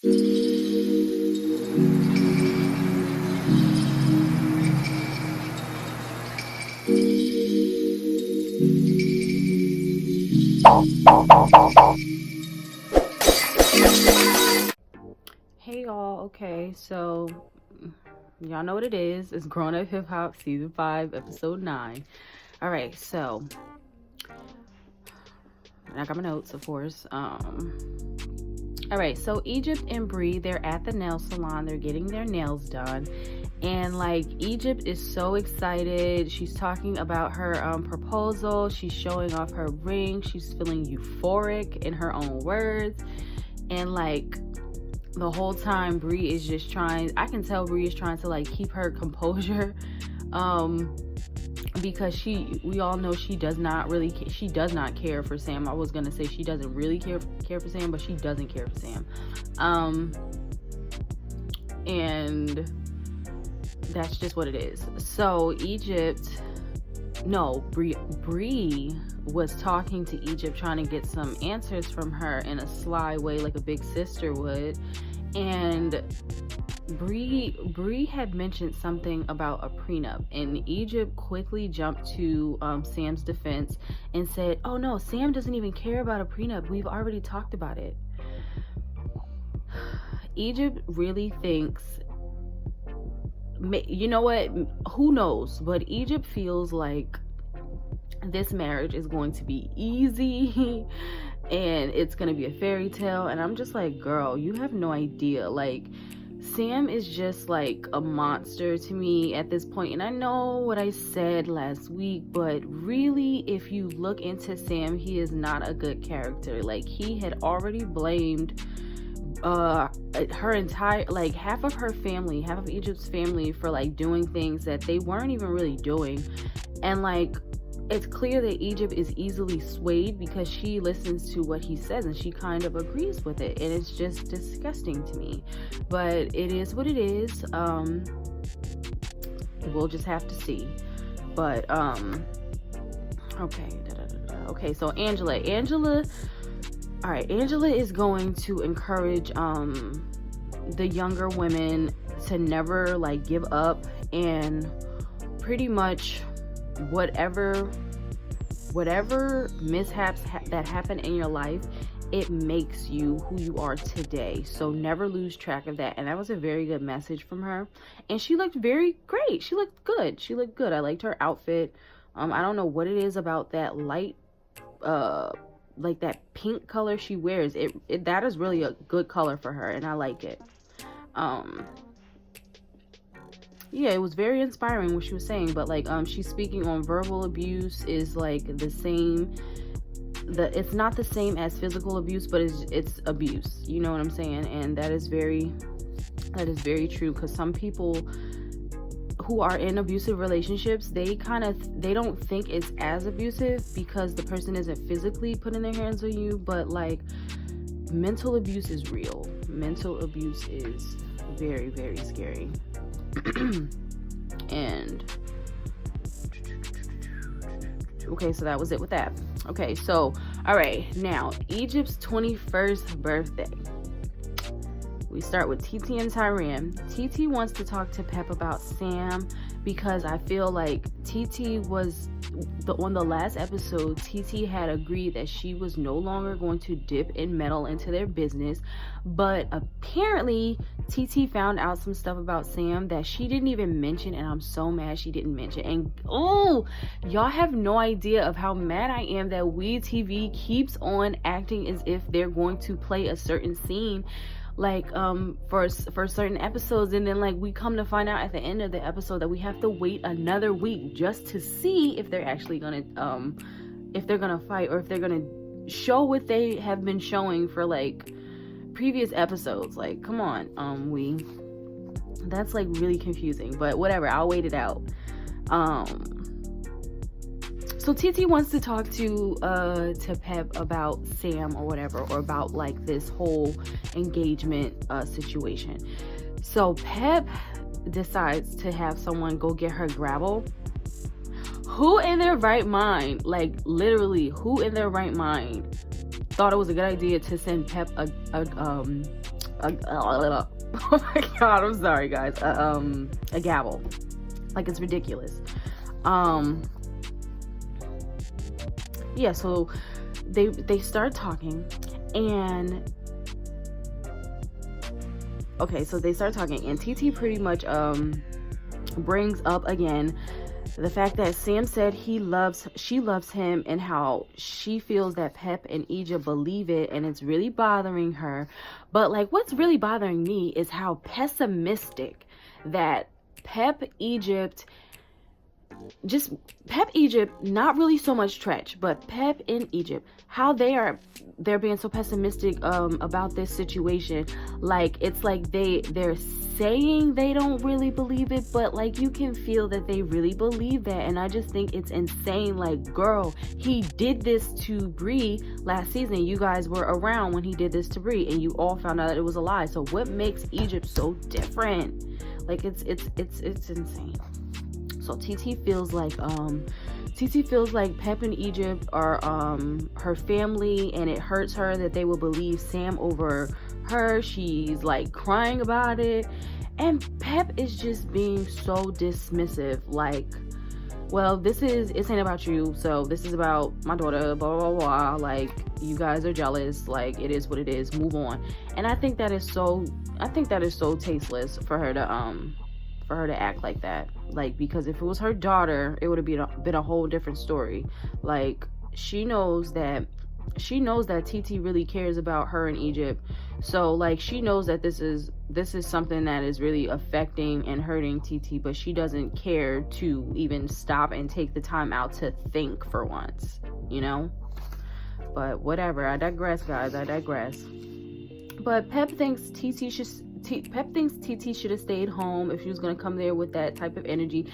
Hey y'all, okay, so y'all know what it is. It's Grown Up Hip Hop Season 5, Episode 9. Alright, so I got my notes, of course. Alright, so Egypt and Bree, they're at the nail salon, they're getting their nails done. And like Egypt is so excited. She's talking about her proposal, she's showing off her ring, she's feeling euphoric in her own words. And like the whole time Bree is just trying, I can tell Bree is trying to like keep her composure, because we all know she does not care for Sam. I was gonna say she doesn't really care for Sam, but she doesn't care for Sam, and that's just what it is. So Bree was talking to Egypt, trying to get some answers from her in a sly way, like a big sister would. And Bree had mentioned something about a prenup, and Egypt quickly jumped to Sam's defense and said, "Oh no, Sam doesn't even care about a prenup. We've already talked about it." Egypt really thinks, you know what? Who knows? But Egypt feels like this marriage is going to be easy and it's going to be a fairy tale. And I'm just like, girl, you have no idea. Like, Sam is just like a monster to me at this point. And I know what I said last week, but really, if you look into Sam, he is not a good character. Like, he had already blamed her entire, like, half of Egypt's family for like doing things that they weren't even really doing. And like, it's clear that Egypt is easily swayed because she listens to what he says and she kind of agrees with it, and it's just disgusting to me. But it is what it is. We'll just have to see. But okay, so Angela is going to encourage the younger women to never like give up, and pretty much whatever mishaps that happen in your life, it makes you who you are today. So never lose track of that. And that was a very good message from her. And she looked very great. She looked good. I liked her outfit. I don't know what it is about that light, like that pink color she wears. It that is really a good color for her, and I like it. Yeah, it was very inspiring what she was saying. But like, she's speaking on verbal abuse is like the same. It's not the same as physical abuse, but it's abuse. You know what I'm saying? And that is very true, because some people who are in abusive relationships, they don't think it's as abusive because the person isn't physically putting their hands on you, but like, mental abuse is real. Mental abuse is very, very scary. And okay, so that was it with that. Okay, so all right, now Egypt's 21st birthday. We start with TT and Tyran. TT wants to talk to Pep about Sam because I feel like TT was on the last episode. TT had agreed that she was no longer going to dip and meddle into their business, but apparently TT found out some stuff about Sam that she didn't even mention, and I'm so mad she didn't mention. And oh, y'all have no idea of how mad I am that WeTV keeps on acting as if they're going to play a certain scene, like for certain episodes, and then like we come to find out at the end of the episode that we have to wait another week just to see if they're actually gonna fight, or if they're gonna show what they have been showing for like previous episodes. Like, come on, that's like really confusing, but whatever, I'll wait it out. So TT wants to talk to Pep about Sam or whatever, or about like this whole engagement situation. So Pep decides to have someone go get her gravel. Who in their right mind, like literally, who in their right mind thought it was a good idea to send Pep a oh my god, I'm sorry guys, a gavel. Like, it's ridiculous. Yeah, so they start talking, and okay, so they start talking, and TT pretty much brings up again the fact that Sam said she loves him, and how she feels that Pep and Egypt believe it, and it's really bothering her. But like, what's really bothering me is how pessimistic that Pep Egypt, not really so much Tretch, but Pep and Egypt, how they're being so pessimistic about this situation. Like, it's like they're saying they don't really believe it, but like, you can feel that they really believe that. And I just think it's insane. Like, girl, he did this to Bree last season. You guys were around when he did this to Bree, and you all found out that it was a lie. So what makes Egypt so different? Like, it's insane. So TT feels like Pep and Egypt are her family, and it hurts her that they will believe Sam over her. She's like crying about it, and Pep is just being so dismissive. Like, well, it ain't about you, so this is about my daughter, blah blah blah. Like, you guys are jealous. Like, it is what it is. Move on. And I think that is so tasteless for her to act like that. Like, because if it was her daughter, it would have been a whole different story. Like, she knows that TT really cares about her and Egypt. So like, she knows that this is something that is really affecting and hurting TT, but she doesn't care to even stop and take the time out to think for once, you know? But whatever, I digress, guys. But Pep thinks TT should have stayed home if she was going to come there with that type of energy.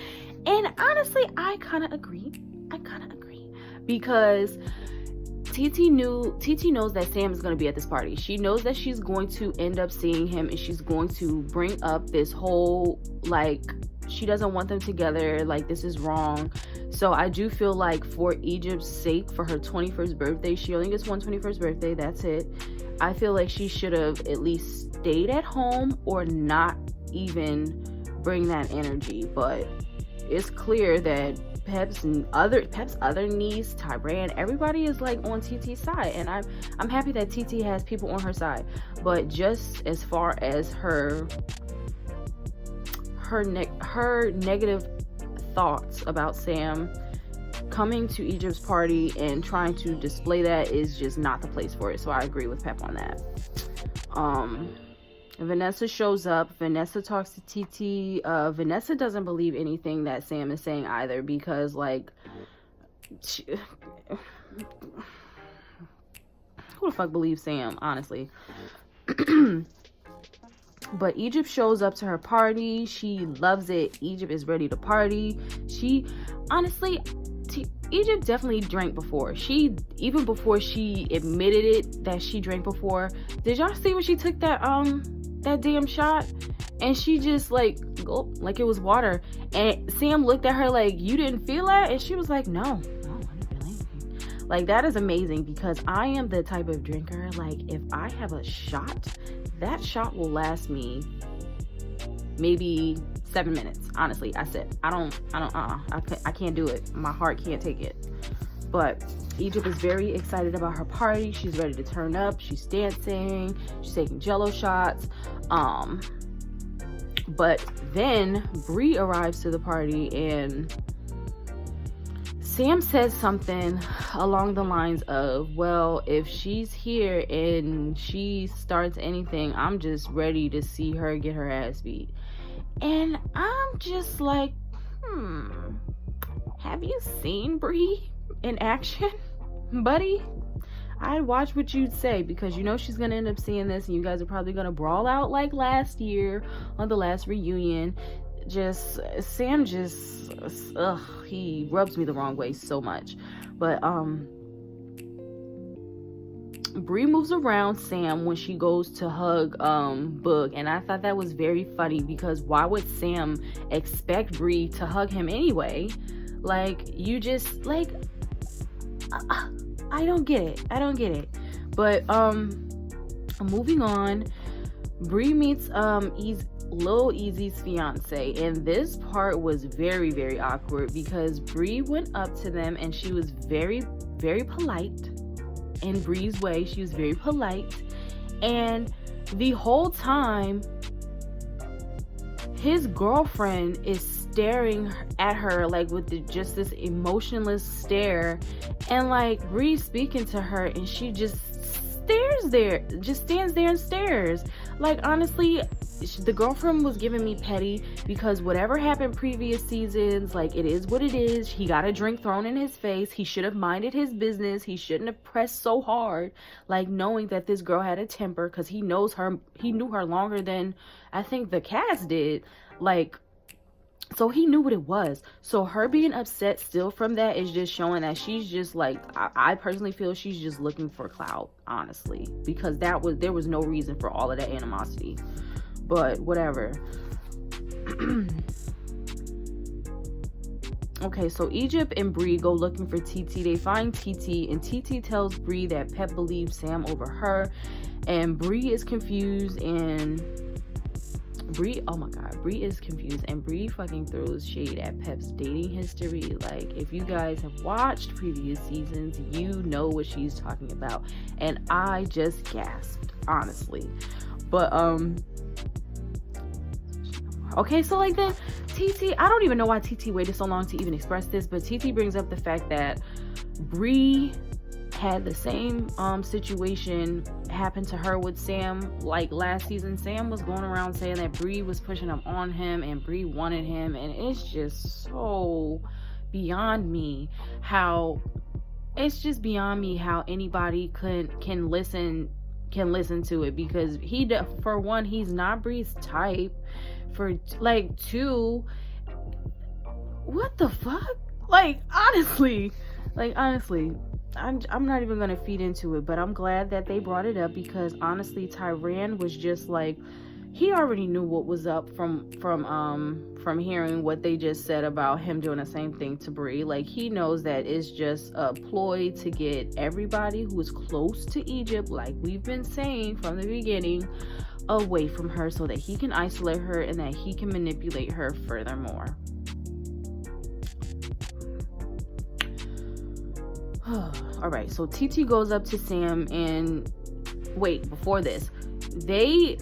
And honestly, I kind of agree. Because TT knows that Sam is going to be at this party. She knows that she's going to end up seeing him, and she's going to bring up this whole, like, she doesn't want them together. Like, this is wrong. So I do feel like, for Egypt's sake, for her 21st birthday, she only gets one 21st birthday. That's it. I feel like she should have at least stayed at home, or not even bring that energy. But it's clear that Pep's other niece, Tyran, everybody is like on TT's side, and I'm happy that TT has people on her side. But just as far as her negative thoughts about Sam coming to Egypt's party and trying to display that is just not the place for it. So I agree with Pep on that. Vanessa shows up. Vanessa talks to TT. Vanessa doesn't believe anything that Sam is saying either, because like, who the fuck believes Sam, honestly? But Egypt shows up to her party. She loves it. Egypt is ready to party. Egypt definitely drank before. Even before she admitted it that she drank before. Did y'all see when she took that damn shot? And she just like gulped like it was water. And Sam looked at her like, you didn't feel that? And she was like, no, I didn't feel anything. Like, that is amazing, because I am the type of drinker, like, if I have a shot, that shot will last me maybe 7 minutes. Honestly, I can't do it. My heart can't take it. But Egypt is very excited about her party. She's ready to turn up. She's dancing. She's taking jello shots. But then Bree arrives to the party, and Sam says something along the lines of, well, if she's here and she starts anything, I'm just ready to see her get her ass beat. And I'm just like, have you seen Bree in action, buddy? I'd watch what you'd say, because you know she's gonna end up seeing this, and you guys are probably gonna brawl out like last year on the last reunion. Sam he rubs me the wrong way so much. But Bree moves around Sam when she goes to hug Boog, and I thought that was very funny, because why would Sam expect Bree to hug him anyway? Like, you just like, I don't get it. But moving on, Bree meets Lil Easy's fiance, and this part was very, very awkward because Bree went up to them and she was very, very polite. In Bree's way, she was very polite, and the whole time his girlfriend is staring at her like with just this emotionless stare, and like Bree's speaking to her and she just stands there and stares. Like, honestly, the girlfriend was giving me petty because whatever happened previous seasons, like, it is what it is. He got a drink thrown in his face. He should have minded his business. He shouldn't have pressed so hard, like, knowing that this girl had a temper, because he knew her longer than I think the cast did. Like, so he knew what it was. So her being upset still from that is just showing that she's just like, I personally feel she's just looking for clout, honestly, because there was no reason for all of that animosity. But whatever. Okay, so Egypt and Bree go looking for TT. They find TT, and TT tells Bree that Pep believes Sam over her, and Bree is confused, and Bree is confused, and Bree fucking throws shade at Pep's dating history. Like, if you guys have watched previous seasons, you know what she's talking about, and I just gasped, honestly. But okay, so like then TT, I don't even know why TT waited so long to even express this, but TT brings up the fact that Bree had the same situation happen to her with Sam. Like last season, Sam was going around saying that Bree was pushing up on him and Bree wanted him, and it's just so beyond me how anybody can listen to it, because for one, he's not Bree's type. For like two, what the fuck? Like honestly, I'm not even gonna feed into it, but I'm glad that they brought it up, because honestly, Tyran was just like, he already knew what was up from hearing what they just said about him doing the same thing to Bree. Like, he knows that it's just a ploy to get everybody who is close to Egypt, like we've been saying from the beginning, away from her, so that he can isolate her and that he can manipulate her furthermore. All right, so TT goes up to Sam, and wait, before this, they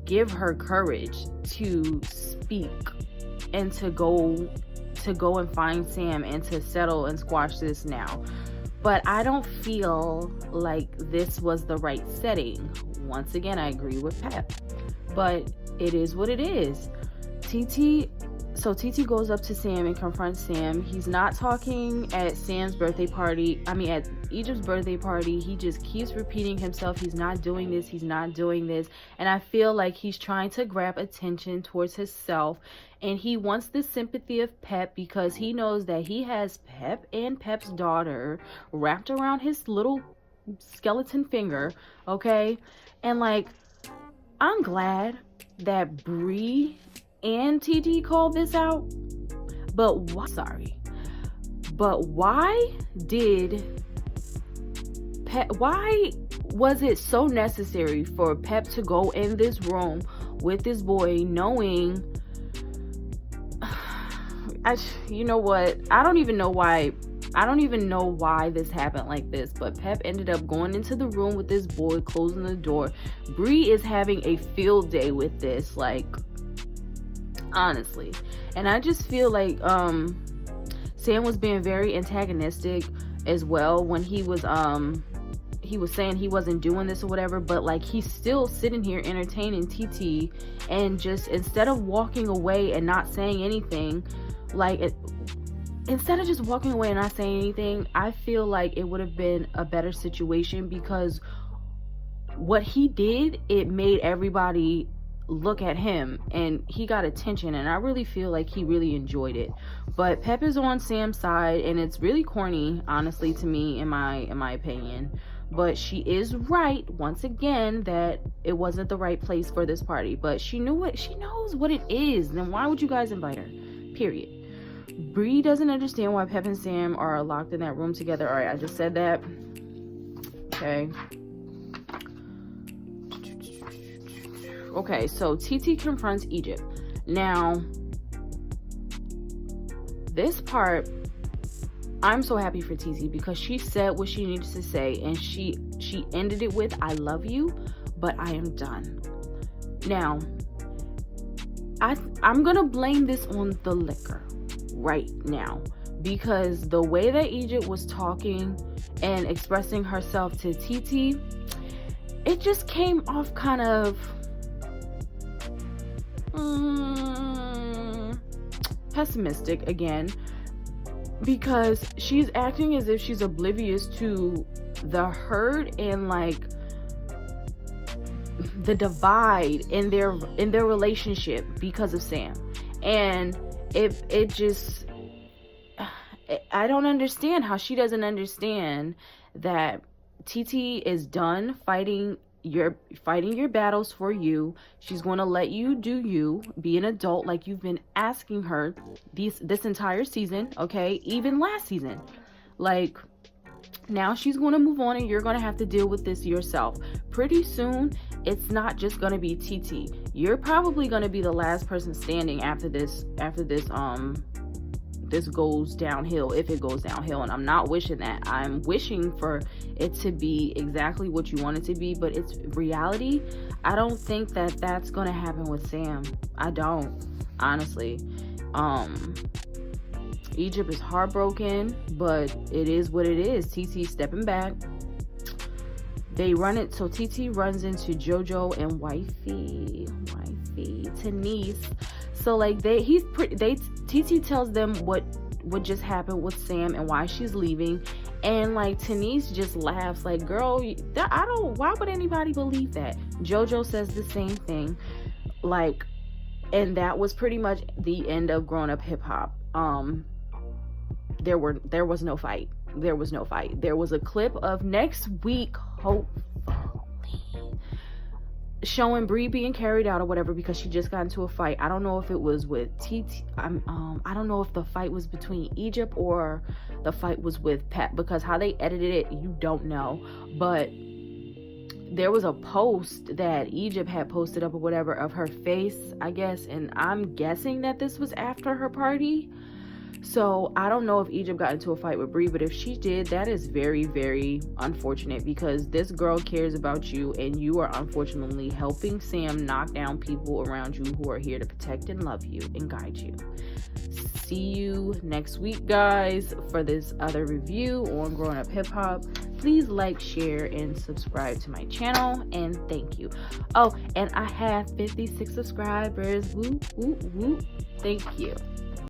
give her courage to speak and to go and find Sam and to settle and squash this now. But I don't feel like this was the right setting. Once again, I agree with Pep, but it is what it is. So TT goes up to Sam and confronts Sam. He's not talking at Egypt's birthday party. He just keeps repeating himself. He's not doing this. And I feel like he's trying to grab attention towards himself. And he wants the sympathy of Pep, because he knows that he has Pep and Pep's daughter wrapped around his little skeleton finger. Okay? And like, I'm glad that Bree and TT called this out, but why was it so necessary for Pep to go in this room with this boy, knowing, you know what, I don't even know why this happened like this, but Pep ended up going into the room with this boy, closing the door. Bree is having a field day with this, like, honestly. And I just feel like Sam was being very antagonistic as well when he was saying he wasn't doing this or whatever, but like, he's still sitting here entertaining TT, and just instead of walking away and not saying anything, instead of just walking away and not saying anything, I feel like it would have been a better situation, because what he did, it made everybody look at him and he got attention, and I really feel like he really enjoyed it. But Pep is on Sam's side, and it's really corny, honestly, to me, in my opinion. But she is right, once again, that it wasn't the right place for this party. But she knows what it is. Then why would you guys invite her? Period. Bree doesn't understand why Pep and Sam are locked in that room together. All right, I just said that. Okay. Okay, so TT confronts Egypt. Now, this part, I'm so happy for TT because she said what she needed to say, and she ended it with, I love you, but I am done. Now, I'm gonna blame this on the liquor right now, because the way that Egypt was talking and expressing herself to TT, it just came off kind of pessimistic again, because she's acting as if she's oblivious to the hurt and like the divide in their relationship because of Sam. And it just, I don't understand how she doesn't understand that TT is done fighting your battles for you. She's going to let you do you, be an adult like you've been asking her this entire season, okay? Even last season. Like, now she's going to move on, and you're going to have to deal with this yourself. Pretty soon, it's not just going to be TT. You're probably going to be the last person standing after this goes downhill, if it goes downhill. And I'm not wishing that. I'm wishing for it to be exactly what you want it to be, but it's reality. I don't think that that's going to happen with Sam. I don't, honestly. Egypt is heartbroken, but it is what it is. TT stepping back. They run it, so TT runs into JoJo and wifey Tanise. So like TT tells them what just happened with Sam and why she's leaving, and like Tanise just laughs like, girl, why would anybody believe that? JoJo says the same thing, like, and that was pretty much the end of Grown Up Hip Hop. There was no fight. There was a clip of next week, hopefully, showing Bree being carried out or whatever, because she just got into a fight. I don't know if it was with TT. I don't know if the fight was between Egypt or the fight was with Pep, because how they edited it, you don't know. But there was a post that Egypt had posted up or whatever of her face, I guess, and I'm guessing that this was after her party. So I don't know if Egypt got into a fight with Bree, but if she did, that is very, very unfortunate, because this girl cares about you, and you are unfortunately helping Sam knock down people around you who are here to protect and love you and guide you. See you next week, guys, for this other review on Growing Up Hip Hop. Please like, share, and subscribe to my channel, and thank you. Oh, and I have 56 subscribers. Woo, woo, woo. Thank you.